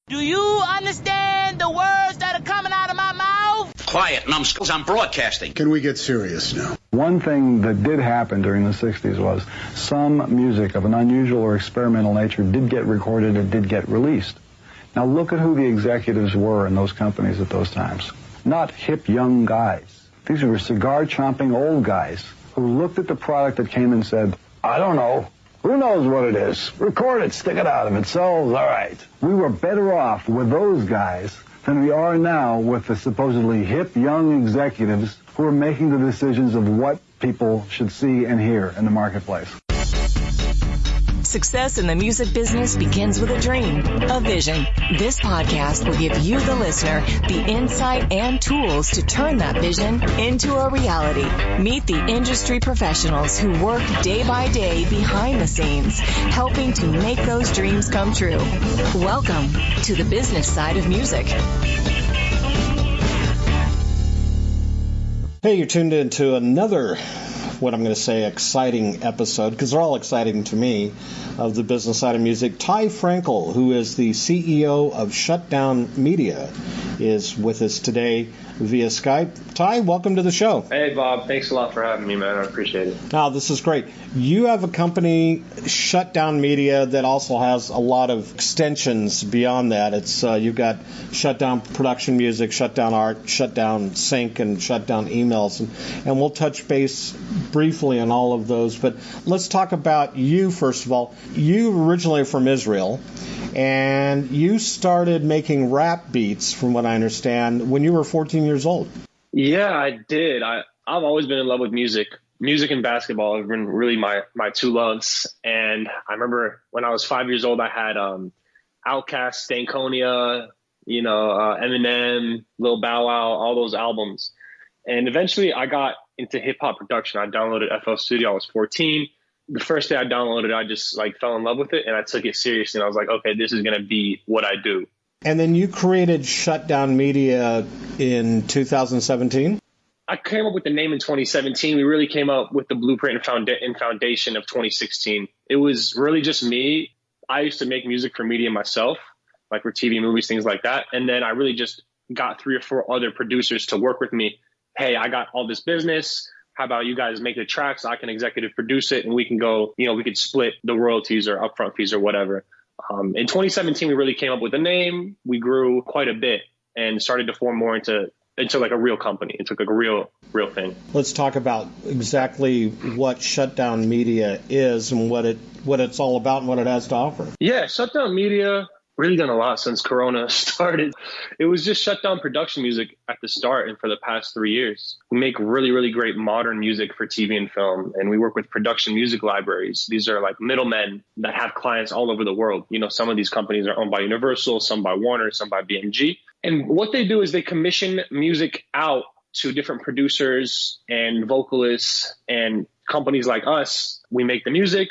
Do you understand the words that are coming out of my mouth? Quiet, numbskulls, I'm broadcasting. Can we get serious now? One thing that did happen during the 60s was some music of an unusual or experimental nature did get recorded and did get released. Now look at who the executives were in those companies at those times. Not hip young guys. These were cigar-chomping old guys who looked at the product that came and said, I don't know. Who knows what it is? Record it, stick it out. If it sells, all right. We were better off with those guys than we are now with the supposedly hip young executives who are making the decisions of what people should see and hear in the marketplace. Success in the music business begins with a dream, a vision. This podcast will give you, the listener, the insight and tools to turn that vision into a reality. Meet the industry professionals who work day by day behind the scenes, helping to make those dreams come true. Welcome to the business side of music. Hey, you're tuned into another, what I'm going to say, exciting episode, because they're all exciting to me, of the business side of music. Ty Frankel, who is the CEO of Shutdown Media, is with us today via Skype. Ty, welcome to the show. Hey, Bob. Thanks a lot for having me, man. I appreciate it. Now, this is great. You have a company, Shutdown Media, that also has a lot of extensions beyond that. It's you've got Shutdown Production Music, Shutdown Art, Shutdown Sync, and Shutdown Emails. And we'll touch base briefly on all of those. But let's talk about you, first of all. You originally are from Israel, and you started making rap beats, from what I understand, when you were 14 years old. Yeah, I did. I've always been in love with music. Music and basketball have been really my two loves. And I remember when I was 5 years old, I had Outkast, Stankonia, Eminem, Lil Bow Wow, all those albums. And eventually I got into hip hop production. I downloaded FL Studio. I was 14. The first day I downloaded it, I just fell in love with it, and I took it seriously. And I was like, okay, this is going to be what I do. And then you created Shutdown Media in 2017? I came up with the name in 2017. We really came up with the blueprint and foundation of 2016. It was really just me. I used to make music for media myself, like for TV, movies, things like that. And then I really just got 3 or 4 other producers to work with me. Hey, I got all this business. How about you guys make the tracks? I can executive produce it, and we can go, we could split the royalties or upfront fees or whatever. In 2017, we really came up with a name. We grew quite a bit and started to form more into like a real company. It took like a real thing. Let's talk about exactly what Shutdown Media is and what it's all about and what it has to offer. Yeah, Shutdown Media really done a lot since Corona started. It was just Shutdown production music at the start and for the past 3 years. We make really, really great modern music for TV and film, and we work with production music libraries. These are like middlemen that have clients all over the world. Some of these companies are owned by Universal, some by Warner, some by BMG. And what they do is they commission music out to different producers and vocalists and companies like us. We make the music.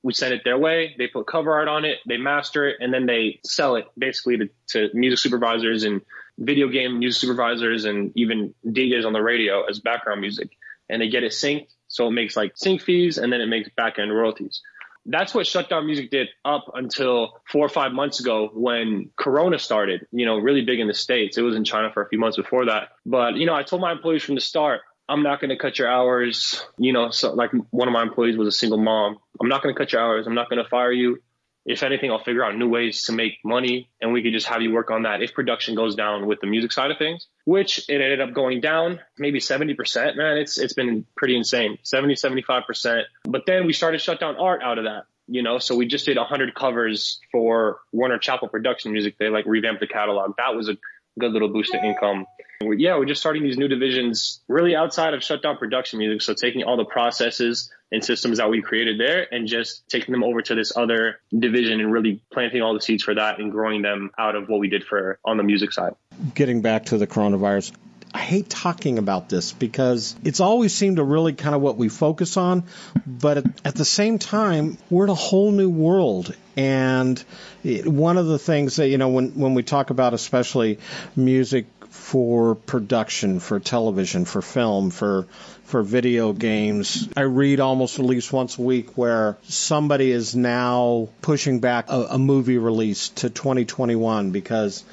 We send it their way. They put cover art on it. They master it, and then they sell it basically to music supervisors and video game music supervisors and even DJs on the radio as background music. And they get it synced, so it makes like sync fees, and then it makes back-end royalties. That's what Shutdown Music did up until 4 or 5 months ago when Corona started, really big in the States. It was in China for a few months before that. But, I told my employees from the start, I'm not going to cut your hours. So like one of my employees was a single mom. I'm not going to cut your hours. I'm not going to fire you. If anything, I'll figure out new ways to make money, and we could just have you work on that if production goes down with the music side of things, which it ended up going down maybe 70%, man. It's been pretty insane, 75%. But then we started Shutdown Art out of that, so we just did 100 covers for Warner Chappell Production Music. They revamped the catalog. That was a good little boost to income. We're just starting these new divisions really outside of Shutdown Production Music. So taking all the processes and systems that we created there and just taking them over to this other division and really planting all the seeds for that and growing them out of what we did on the music side. Getting back to the coronavirus, I hate talking about this because it's always seemed to really kind of what we focus on, but at the same time, we're in a whole new world. And one of the things that, when we talk about especially music for production, for television, for film, for video games. I read almost at least once a week where somebody is now pushing back a movie release to 2021 because,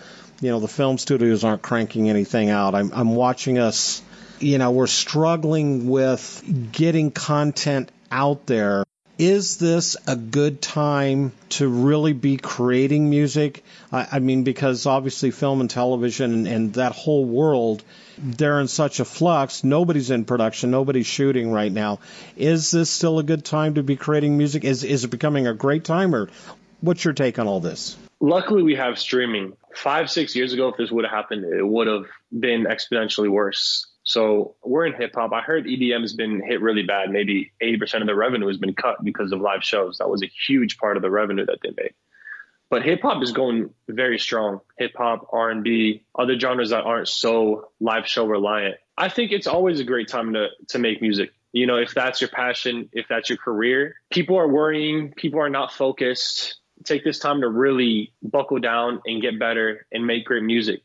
the film studios aren't cranking anything out. I'm watching us, we're struggling with getting content out there. Is this a good time to really be creating music? I mean, because obviously film and television and that whole world, they're in such a flux. Nobody's in production. Nobody's shooting right now. Is this still a good time to be creating music? Is it becoming a great time, or what's your take on all this? Luckily, we have streaming. 5-6 years ago, if this would have happened, it would have been exponentially worse. So we're in hip hop. I heard EDM has been hit really bad. Maybe 80% of the revenue has been cut because of live shows. That was a huge part of the revenue that they made. But hip hop is going very strong. Hip hop, R&B, other genres that aren't so live show reliant. I think it's always a great time to make music. If that's your passion, if that's your career, people are worrying, people are not focused. Take this time to really buckle down and get better and make great music.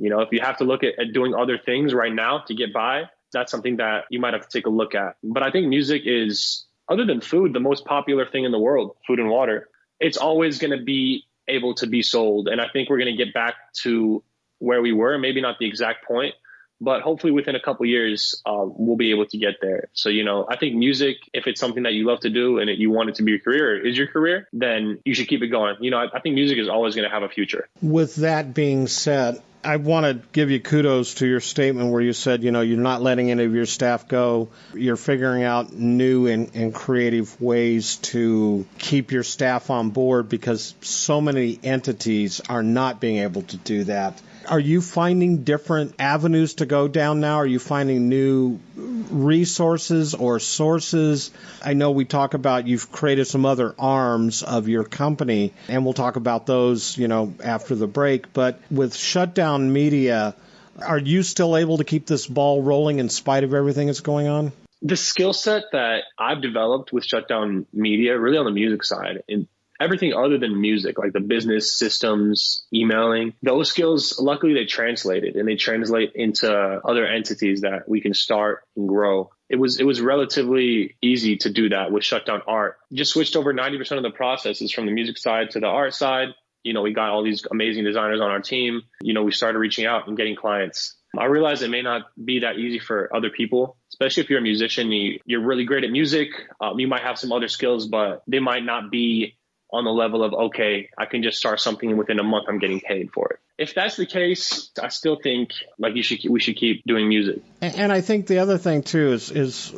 If you have to look at doing other things right now to get by, that's something that you might have to take a look at. But I think music is, other than food, the most popular thing in the world, food and water. It's always going to be able to be sold. And I think we're going to get back to where we were, maybe not the exact point, but hopefully within a couple of years, we'll be able to get there. So, I think music, if it's something that you love to do and you want it to be your career, or is your career, then you should keep it going. I think music is always going to have a future. With that being said, I want to give you kudos to your statement where you said, you're not letting any of your staff go. You're figuring out new and creative ways to keep your staff on board because so many entities are not being able to do that. Are you finding different avenues to go down now? Are you finding new resources or sources? I know we talk about you've created some other arms of your company, and we'll talk about those, after the break. But with Shutdown Media, are you still able to keep this ball rolling in spite of everything that's going on? The skill set that I've developed with Shutdown Media, really on the music side, and everything other than music, like the business systems, emailing, those skills, luckily they translated and they translate into other entities that we can start and grow. It was relatively easy to do that with Shutdown Art. Just switched over 90% of the processes from the music side to the art side. We got all these amazing designers on our team. We started reaching out and getting clients. I realize it may not be that easy for other people, especially if you're a musician, you're really great at music. You might have some other skills, but they might not be on the level of, okay, I can just start something and within a month I'm getting paid for it. If that's the case, I still think we should keep doing music. And I think the other thing too is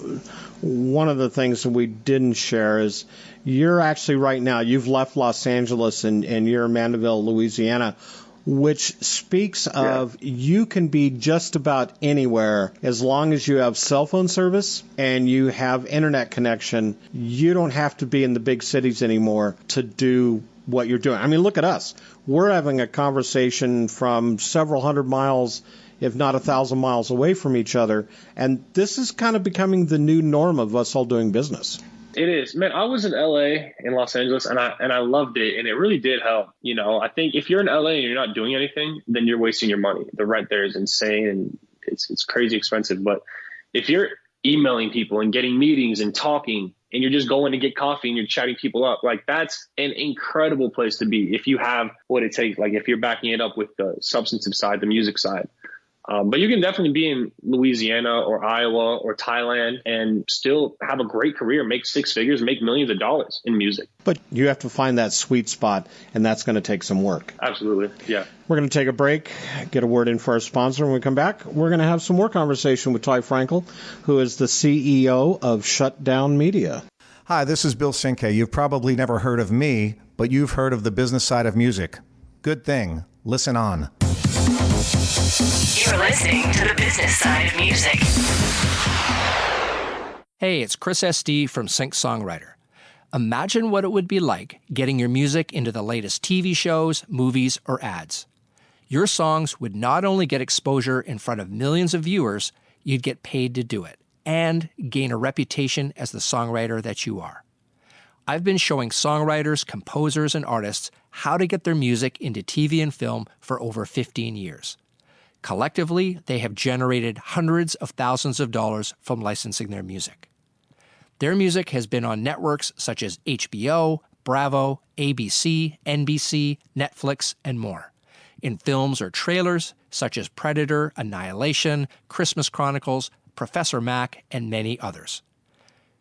one of the things that we didn't share is you're actually right now, you've left Los Angeles and you're in Mandeville, Louisiana, which speaks of you can be just about anywhere as long as you have cell phone service and you have internet connection. You don't have to be in the big cities anymore to do what you're doing. I mean, look at us. We're having a conversation from several hundred miles, if not 1,000 miles away from each other. And this is kind of becoming the new norm of us all doing business. It is. Man, I was in LA, in Los Angeles, and I loved it. And it really did help. I think if you're in LA and you're not doing anything, then you're wasting your money. The rent there is insane and it's crazy expensive. But if you're emailing people and getting meetings and talking and you're just going to get coffee and you're chatting people up, like that's an incredible place to be if you have what it takes, like if you're backing it up with the substantive side, the music side. But you can definitely be in Louisiana or Iowa or Thailand and still have a great career, make six figures, make millions of dollars in music. But you have to find that sweet spot, and that's going to take some work. Absolutely, yeah. We're going to take a break, get a word in for our sponsor. When we come back, we're going to have some more conversation with Ty Frankel, who is the CEO of Shutdown Media. Hi, this is Bill Sinke. You've probably never heard of me, but you've heard of the business side of music. Good thing. Listen on. You're listening to the business side of music. Hey, it's Chris SD from Sync Songwriter. Imagine what it would be like getting your music into the latest TV shows, movies, or ads. Your songs would not only get exposure in front of millions of viewers, you'd get paid to do it and gain a reputation as the songwriter that you are. I've been showing songwriters, composers, and artists how to get their music into TV and film for over 15 years. Collectively, they have generated hundreds of thousands of dollars from licensing their music. Their music has been on networks such as HBO, Bravo, ABC, NBC, Netflix, and more. In films or trailers such as Predator, Annihilation, Christmas Chronicles, Professor Mac, and many others.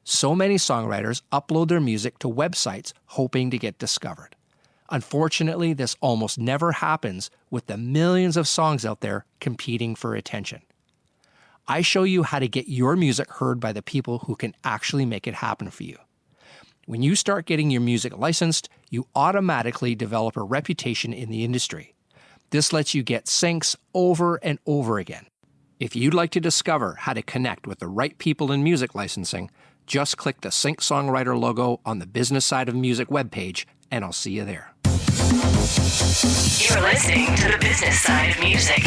So many songwriters upload their music to websites hoping to get discovered. Unfortunately, this almost never happens with the millions of songs out there competing for attention. I show you how to get your music heard by the people who can actually make it happen for you. When you start getting your music licensed, you automatically develop a reputation in the industry. This lets you get syncs over and over again. If you'd like to discover how to connect with the right people in music licensing, just click the Sync Songwriter logo on the Business Side of Music webpage, and I'll see you there. You're listening to the Business Side of Music.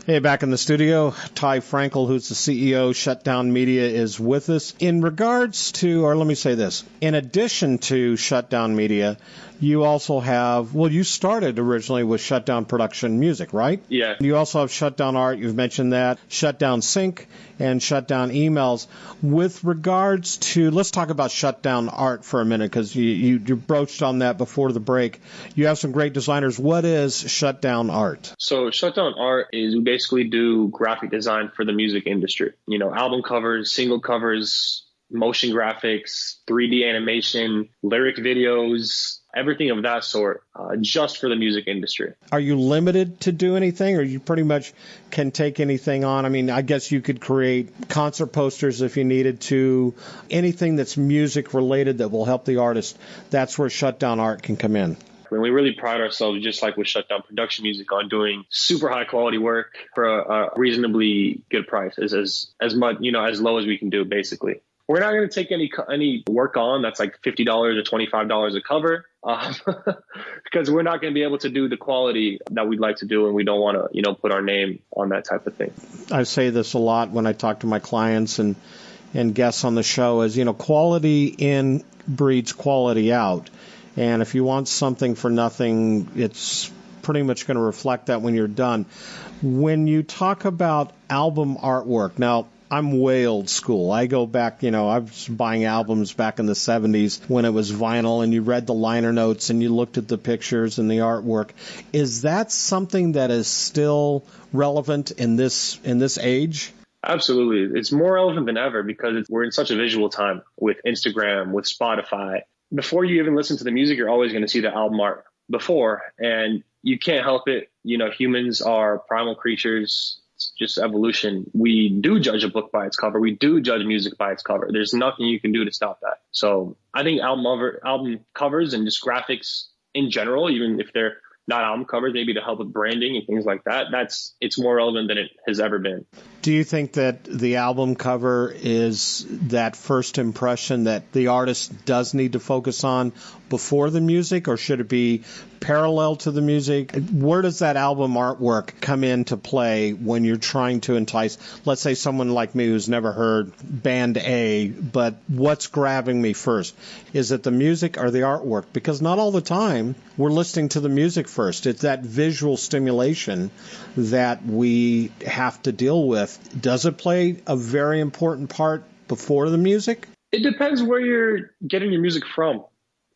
Hey, back in the studio, Ty Frankel, who's the CEO, Shutdown Media, is with us. In regards to, or let me say this, in addition to Shutdown Media, you also have, well, you started originally with Shutdown Production Music, right? Yeah. You also have Shutdown Art, you've mentioned that, Shutdown Sync, and Shutdown Emails. With regards to, let's talk about Shutdown Art for a minute, because you broached on that before the break. You have some great designers. What is Shutdown Art? So Shutdown Art is we basically do graphic design for the music industry. You know, album covers, single covers, motion graphics, 3D animation, lyric videos, everything of that sort, just for the music industry. Are you limited to do anything, or you pretty much can take anything on? I mean, I guess you could create concert posters if you needed to, anything that's music related that will help the artist. That's where Shutdown Art can come in. And we really pride ourselves, just like with Shutdown Production Music, on doing super high quality work for a reasonably good price, as much, as low as we can do, basically. We're not going to take any work on that's like $50 or $25 a cover, because we're not going to be able to do the quality that we'd like to do, and we don't want to, put our name on that type of thing. I say this a lot when I talk to my clients and guests on the show is, quality in breeds quality out. And if you want something for nothing, it's pretty much going to reflect that when you're done. When you talk about album artwork, now, I'm way old school. I go back, I was buying albums back in the 70s when it was vinyl, and you read the liner notes and you looked at the pictures and the artwork. Is that something that is still relevant in this age? Absolutely. It's more relevant than ever because we're in such a visual time with Instagram, with Spotify. Before you even listen to the music, you're always going to see the album art before, and you can't help it. Humans are primal creatures. It's just evolution. We do judge a book by its cover. We do judge music by its cover. There's nothing you can do to stop that. So I think album covers and just graphics in general, even if they're not album covers, maybe to help with branding and things like that, it's more relevant than it has ever been. Do you think that the album cover is that first impression that the artist does need to focus on before the music, or should it be parallel to the music? Where does that album artwork come into play when you're trying to entice, let's say, someone like me who's never heard band A, but what's grabbing me first? Is it the music or the artwork? Because not all the time we're listening to the music first. It's that visual stimulation that we have to deal with. Does it play a very important part before the music? It depends where you're getting your music from.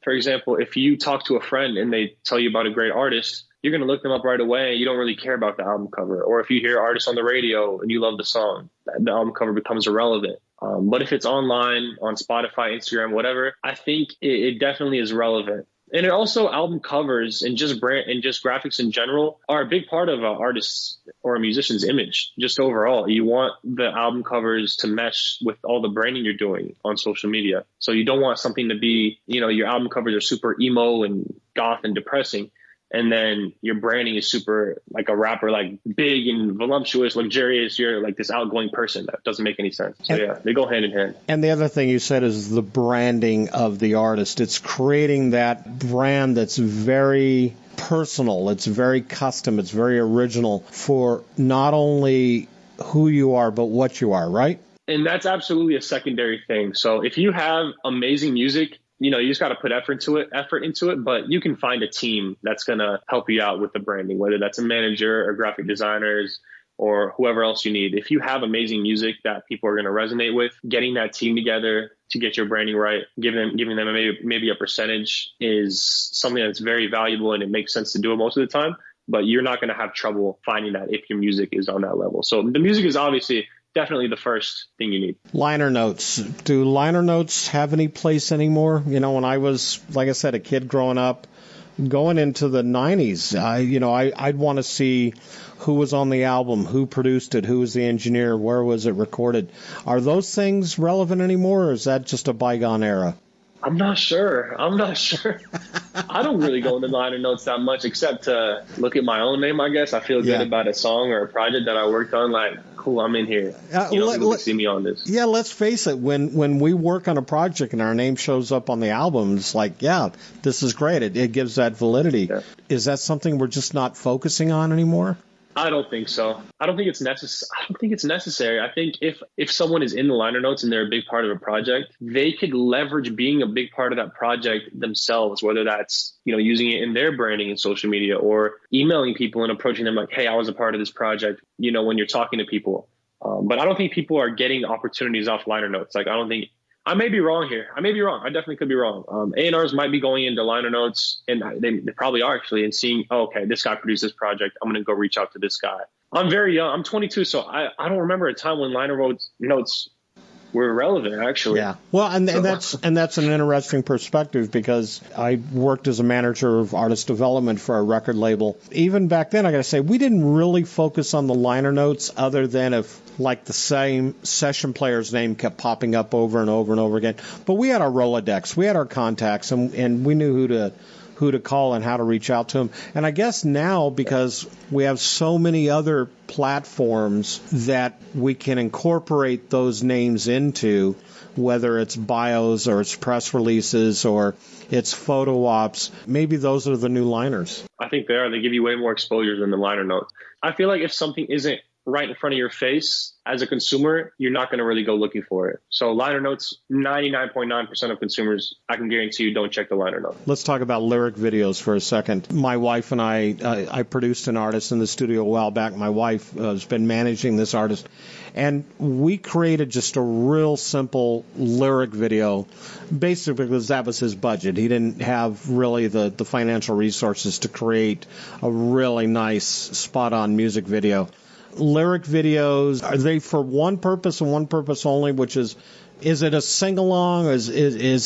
For example, if you talk to a friend and they tell you about a great artist, you're going to look them up right away. You don't really care about the album cover. Or if you hear artists on the radio and you love the song, the album cover becomes irrelevant. But if it's online, on Spotify, Instagram, whatever, I think it definitely is relevant. And it also, album covers and just graphics in general are a big part of an artist's or a musician's image, just overall. You want the album covers to mesh with all the branding you're doing on social media. So you don't want something to be, your album covers are super emo and goth and depressing, and then your branding is super like a rapper, like big and voluptuous, luxurious. You're like this outgoing person. That doesn't make any sense. So yeah, they go hand in hand. And the other thing you said is the branding of the artist. It's creating that brand that's very personal. It's very custom. It's very original for not only who you are, but what you are, right? And that's absolutely a secondary thing. So if you have amazing music, you just got to put effort into it, but you can find a team that's going to help you out with the branding, whether that's a manager or graphic designers or whoever else you need. If you have amazing music that people are going to resonate with, getting that team together to get your branding right, giving them maybe a percentage is something that's very valuable, and it makes sense to do it most of the time, but you're not going to have trouble finding that if your music is on that level. So the music is obviously definitely the first thing you need. Liner notes. Do liner notes have any place anymore? When I was, like I said, a kid growing up, going into the 90s, I'd want to see who was on the album, who produced it, who was the engineer, where was it recorded. Are those things relevant anymore, or is that just a bygone era? I'm not sure. I don't really go into liner notes that much, except to look at my own name, I guess. I feel good about a song or a project that I worked on. Like, cool, I'm in here. People can see me on this. Yeah, let's face it. When we work on a project and our name shows up on the album, it's like, yeah, this is great. It gives that validity. Yeah. Is that something we're just not focusing on anymore? I don't think so. I don't think it's necessary. I think if someone is in the liner notes and they're a big part of a project, they could leverage being a big part of that project themselves, whether that's, using it in their branding and social media, or emailing people and approaching them like, hey, I was a part of this project, when you're talking to people. But I don't think people are getting opportunities off liner notes. Like, I may be wrong here. I definitely could be wrong. A&Rs might be going into liner notes, and they probably are actually, and seeing, oh, okay, this guy produced this project. I'm going to go reach out to this guy. I'm very young. I'm 22, so I don't remember a time when liner notes were relevant, actually. Yeah. Well, and that's an interesting perspective, because I worked as a manager of artist development for a record label. Even back then, I got to say, we didn't really focus on the liner notes, other than if, like, the same session player's name kept popping up over and over and over again. But we had our Rolodex, we had our contacts, and we knew who to call and how to reach out to them. And I guess now, because we have so many other platforms that we can incorporate those names into, whether it's bios or it's press releases or it's photo ops, maybe those are the new liners. I think they are. They give you way more exposure than the liner notes. I feel like if something isn't right in front of your face as a consumer, you're not going to really go looking for it. So liner notes, 99.9% of consumers, I can guarantee you, don't check the liner note. Let's talk about lyric videos for a second. My wife and I produced an artist in the studio a while back. My wife has been managing this artist, and we created just a real simple lyric video, basically because that was his budget. He didn't have really the financial resources to create a really nice, spot-on music video. Lyric videos, are they for one purpose and one purpose only, which is it a sing-along? Is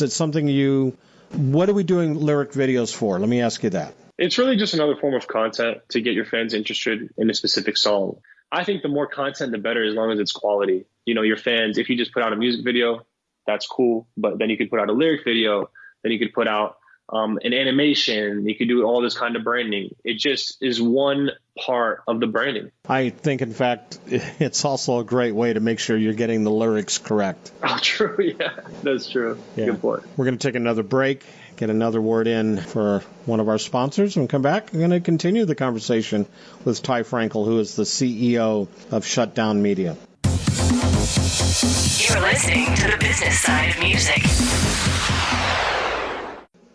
it something what are we doing lyric videos for? Let me ask you that. It's really just another form of content to get your fans interested in a specific song. I think the more content, the better, as long as it's quality. Your fans, if you just put out a music video, that's cool. But then you could put out a lyric video, then you could put out an animation, you could do all this kind of branding. It just is one part of the branding. I think, in fact, it's also a great way to make sure you're getting the lyrics correct. Oh, true. Yeah, that's true. Yeah. Good point. We're going to take another break, get another word in for one of our sponsors, and come back. We're going to continue the conversation with Ty Frankel, who is the CEO of Shutdown Media. You're listening to the business side of music.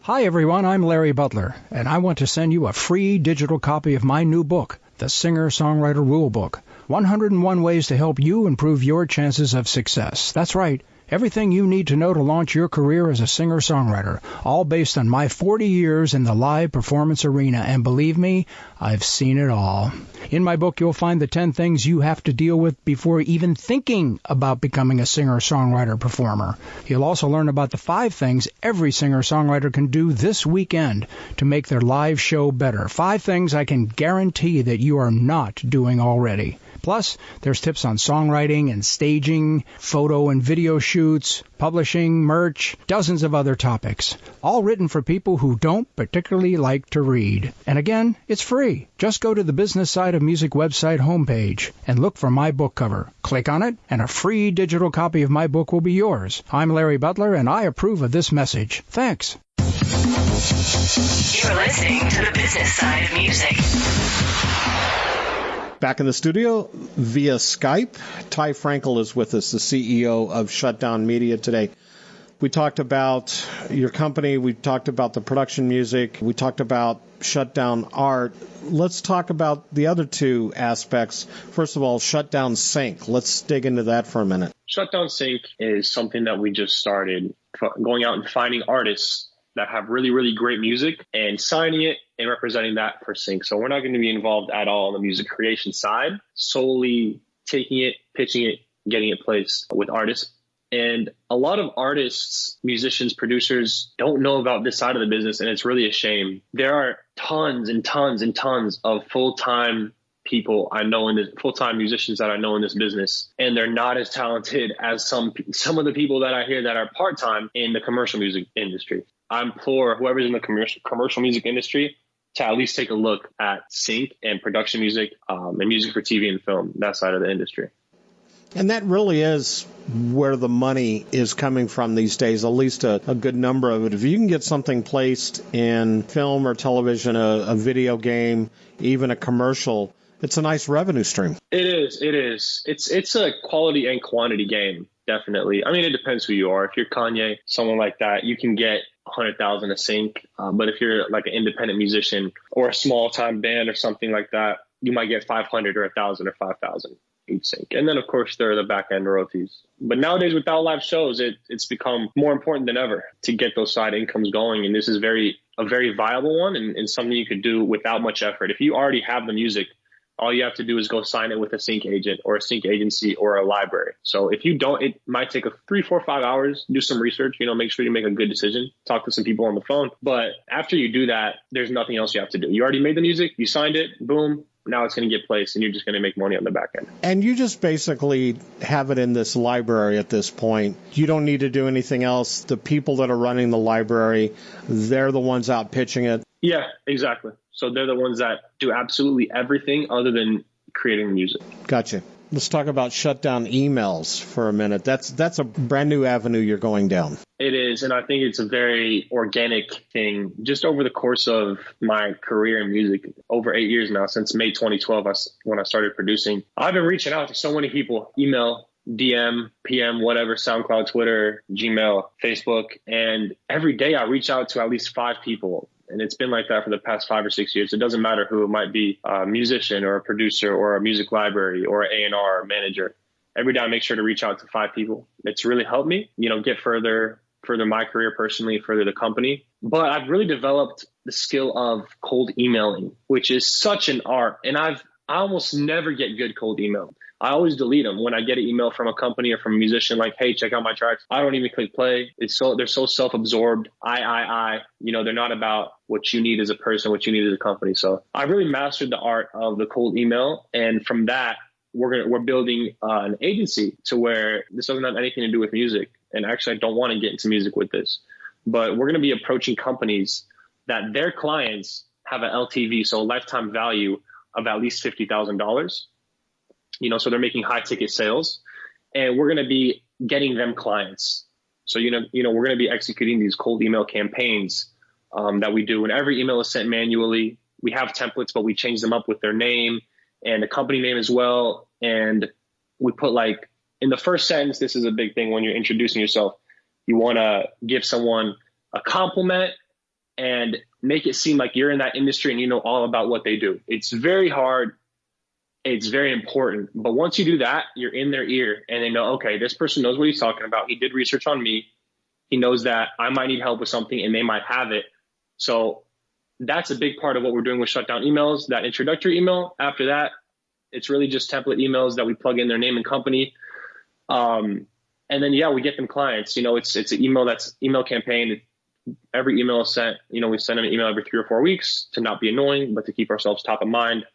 Hi everyone, I'm Larry Butler, and I want to send you a free digital copy of my new book, The Singer-Songwriter Rulebook, 101 Ways to Help You Improve Your Chances of Success. That's right. Everything you need to know to launch your career as a singer-songwriter, all based on my 40 years in the live performance arena, and believe me, I've seen it all. In my book, you'll find the 10 things you have to deal with before even thinking about becoming a singer-songwriter performer. You'll also learn about the 5 things every singer-songwriter can do this weekend to make their live show better. 5 things I can guarantee that you are not doing already. Plus, there's tips on songwriting and staging, photo and video shoots, publishing, merch, dozens of other topics. All written for people who don't particularly like to read. And again, it's free. Just go to the Business Side of Music website homepage and look for my book cover. Click on it, and a free digital copy of my book will be yours. I'm Larry Butler, and I approve of this message. Thanks. You're listening to the Business Side of Music. Back in the studio via Skype, Ty Frankel is with us, the CEO of Shutdown Media today. We talked about your company. We talked about the production music. We talked about Shutdown Art. Let's talk about the other two aspects. First of all, Shutdown Sync. Let's dig into that for a minute. Shutdown Sync is something that we just started, going out and finding artists that have really, really great music and signing it and representing that for Sync. So we're not going to be involved at all on the music creation side, solely taking it, pitching it, getting it placed with artists. And a lot of artists, musicians, producers don't know about this side of the business, and it's really a shame. There are tons and tons and tons of full-time people I know in this, full-time musicians that I know in this business, and they're not as talented as some of the people that I hear that are part-time in the commercial music industry. I implore whoever's in the commercial music industry to at least take a look at sync and production music and music for TV and film, that side of the industry. And that really is where the money is coming from these days, at least a good number of it. If you can get something placed in film or television, a video game, even a commercial, it's a nice revenue stream. It is. It's a quality and quantity game, definitely. I mean, it depends who you are. If you're Kanye, someone like that, you can get 100,000 a sync. But if you're like an independent musician or a small time band or something like that, you might get 500 or 1,000 or 5,000 each sync. And then, of course, there are the back end royalties. But nowadays, without live shows, it's become more important than ever to get those side incomes going. And this is a very viable one and something you could do without much effort. If you already have the music, all you have to do is go sign it with a sync agent or a sync agency or a library. So if you don't, it might take 3, 4, 5 hours, do some research, make sure you make a good decision, talk to some people on the phone. But after you do that, there's nothing else you have to do. You already made the music, you signed it, boom. Now it's going to get placed, and you're just going to make money on the back end. And you just basically have it in this library at this point. You don't need to do anything else. The people that are running the library, they're the ones out pitching it. Yeah, exactly. So they're the ones that do absolutely everything other than creating the music. Gotcha. Let's talk about shutdown emails for a minute. That's a brand new avenue you're going down. It is, and I think it's a very organic thing. Just over the course of my career in music, over 8 years now, since May 2012, when I started producing, I've been reaching out to so many people, email, DM, PM, whatever, SoundCloud, Twitter, Gmail, Facebook, and every day I reach out to at least 5 people. And it's been like that for the past 5 or 6 years. It doesn't matter who it might be, a musician or a producer or a music library or an A&R or manager. Every day I make sure to reach out to 5 people. It's really helped me, get further my career personally, further the company. But I've really developed the skill of cold emailing, which is such an art. And I almost never get good cold email. I always delete them when I get an email from a company or from a musician like, hey, check out my tracks. I don't even click play. They're so self-absorbed. They're not about what you need as a person, what you need as a company. So I really mastered the art of the cold email. And from that, we're building an agency to where this doesn't have anything to do with music. And actually, I don't want to get into music with this, but we're going to be approaching companies that their clients have an LTV, so a lifetime value of at least $50,000. So they're making high ticket sales, and we're going to be getting them clients. So, we're going to be executing these cold email campaigns that we do. And every email is sent manually. We have templates, but we change them up with their name and the company name as well. And we put in the first sentence, this is a big thing when you're introducing yourself. You want to give someone a compliment and make it seem like you're in that industry and you know all about what they do. It's very hard. It's very important. But once you do that, you're in their ear and they know, okay, this person knows what he's talking about. He did research on me. He knows that I might need help with something and they might have it. So that's a big part of what we're doing with shutdown emails, that introductory email. After that, it's really just template emails that we plug in their name and company. And then, we get them clients. It's an email campaign. Every email is sent. We send them an email every 3 or 4 weeks to not be annoying, but to keep ourselves top of mind.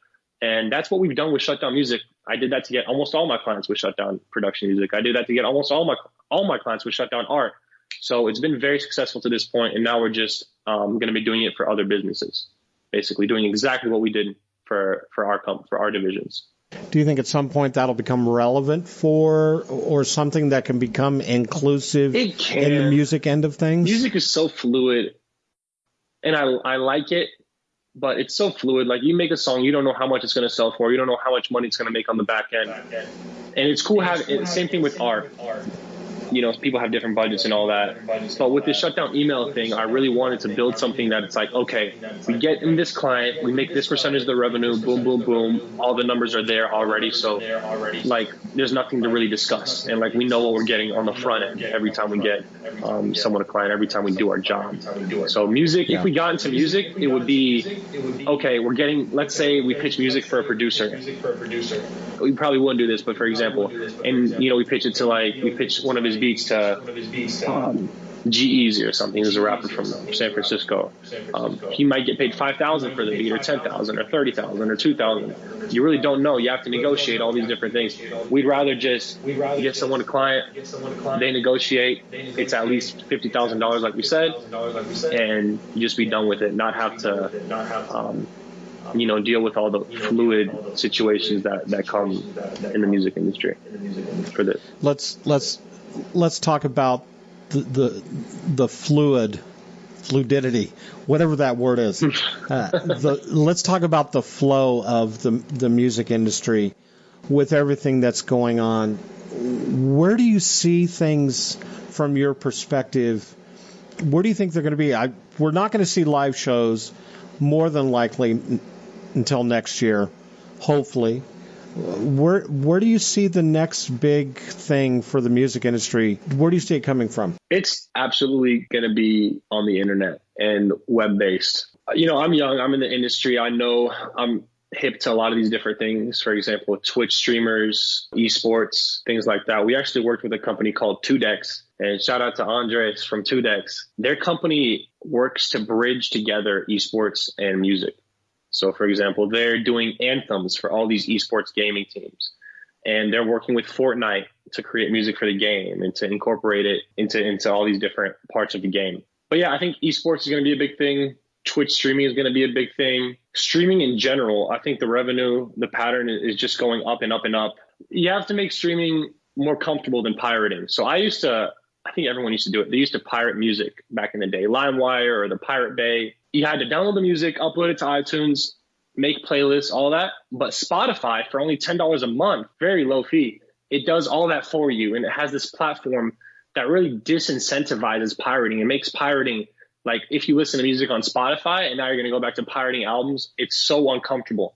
And that's what we've done with Shutdown Music. I did that to get almost all my clients with Shutdown Production Music. I did that to get almost all my clients with Shutdown Art. So it's been very successful to this point, and now we're just going to be doing it for other businesses, basically doing exactly what we did for our divisions. Do you think at some point that'll become relevant or something that can become inclusive in the music end of things? Music is so fluid, and I like it. But it's so fluid. Like, you make a song, you don't know how much it's going to sell for. You don't know how much money it's going to make on the back end. And it's cool having same thing with art. people have different budgets and all that. But with the shutdown email thing, I really wanted to build something that it's like, okay, we get in this client, we make this percentage of the revenue, boom, boom, boom. All the numbers are there already. So like, there's nothing to really discuss. And like, we know what we're getting on the front end every time we get someone a client, every time we do our job. So music, if we got into music, it would be, okay, we're getting, let's say we pitch music for a producer. We probably wouldn't do this, but for example, and we pitch one of his beats to G-Eazy or something, who's a rapper from San Francisco. He might get paid $5,000 for the beat, or $10,000 or $30,000 or $2,000. You really don't know. You have to negotiate all these different things. We'd rather just get someone a client, they negotiate, it's at least $50,000 like we said, and just be done with it, not have to deal with all the fluid situations that come in the music industry for this. Let's talk about the fluidity, whatever that word is. Let's talk about the flow of the music industry with everything that's going on. Where do you see things from your perspective? Where do you think they're going to be? We're not going to see live shows more than likely until next year, hopefully. Where do you see the next big thing for the music industry? Where do you see it coming from? It's absolutely going to be on the internet and web-based. I'm young. I'm in the industry. I know I'm hip to a lot of these different things. For example, Twitch streamers, esports, things like that. We actually worked with a company called 2Decks. And shout out to Andres from 2Decks. Their company works to bridge together esports and music. So, for example, they're doing anthems for all these esports gaming teams. And they're working with Fortnite to create music for the game and to incorporate it into all these different parts of the game. But yeah, I think esports is going to be a big thing. Twitch streaming is going to be a big thing. Streaming in general, I think the revenue, the pattern is just going up and up and up. You have to make streaming more comfortable than pirating. So I think everyone used to do it. They used to pirate music back in the day, LimeWire or the Pirate Bay. You had to download the music, upload it to iTunes, make playlists, all that. But Spotify, for only $10 a month, very low fee, it does all that for you. And it has this platform that really disincentivizes pirating. It makes pirating, like if you listen to music on Spotify and now you're going to go back to pirating albums, it's so uncomfortable.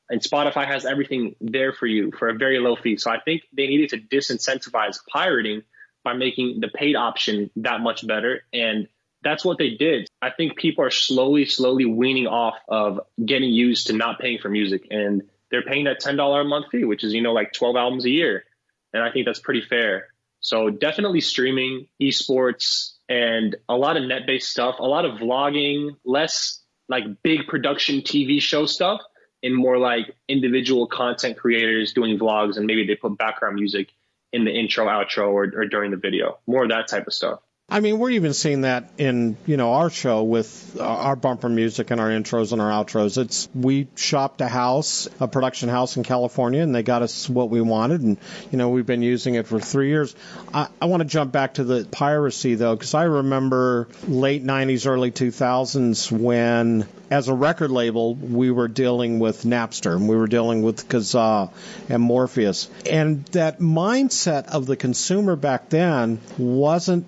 And Spotify has everything there for you for a very low fee. So I think they needed to disincentivize pirating by making the paid option that much better. And that's what they did. I think people are slowly weaning off of getting used to not paying for music. And they're paying that $10 a month fee, which is, like 12 albums a year. And I think that's pretty fair. So definitely streaming, esports, and a lot of net-based stuff, a lot of vlogging, less like big production TV show stuff, and more like individual content creators doing vlogs, and maybe they put background music in the intro, outro, or during the video. More of that type of stuff. I mean, we're even seeing that in, our show with our bumper music and our intros and our outros. We shopped a production house in California, and they got us what we wanted. And, we've been using it for 3 years. I want to jump back to the piracy, though, because I remember late 90s, early 2000s when, as a record label, we were dealing with Napster, and we were dealing with Kazaa and Morpheus. And that mindset of the consumer back then wasn't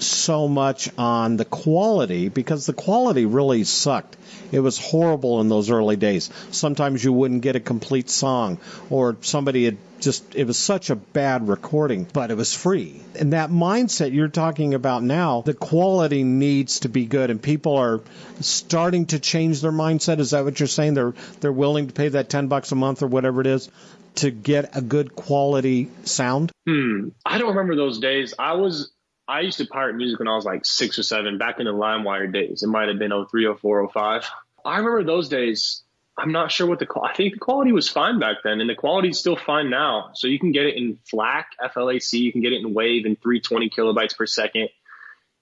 so much on the quality, because the quality really sucked. It was horrible in those early days. Sometimes you wouldn't get a complete song, or somebody had it was such a bad recording, but it was free. And that mindset you're talking about now, the quality needs to be good, and people are starting to change their mindset. Is that what you're saying? They're willing to pay that $10 a month or whatever it is to get a good quality sound? I don't remember those days. I used to pirate music when I was like 6 or 7, back in the LimeWire days. It might have been 03, 04, 05. I remember those days. I'm not sure I think the quality was fine back then, and the quality is still fine now. So you can get it in FLAC, F-L-A-C. You can get it in WAVE in 320 kilobytes per second.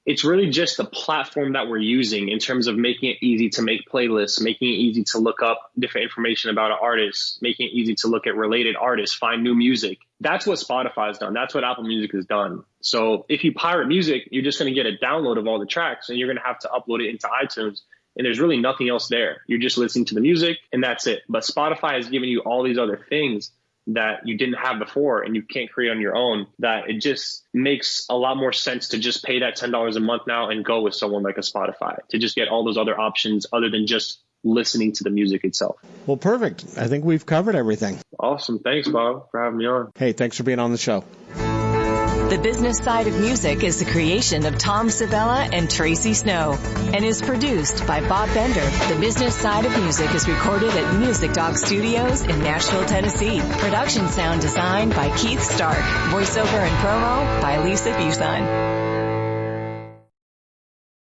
It's really just the platform that we're using in terms of making it easy to make playlists, making it easy to look up different information about an artist, making it easy to look at related artists, find new music. That's what Spotify's done. That's what Apple Music has done. So if you pirate music, you're just going to get a download of all the tracks, and you're going to have to upload it into iTunes. And there's really nothing else there. You're just listening to the music, and that's it. But Spotify has given you all these other things that you didn't have before and you can't create on your own, that it just makes a lot more sense to just pay that $10 a month now and go with someone like a Spotify to just get all those other options other than just listening to the music itself. Well, perfect. I think we've covered everything. Awesome. Thanks, Bob, for having me on. Hey, thanks for being on the show. The Business Side of Music is the creation of Tom Sabella and Tracy Snow and is produced by Bob Bender. The Business Side of Music is recorded at Music Dog Studios in Nashville, Tennessee. Production sound design by Keith Stark. Voiceover and promo by Lisa Busan.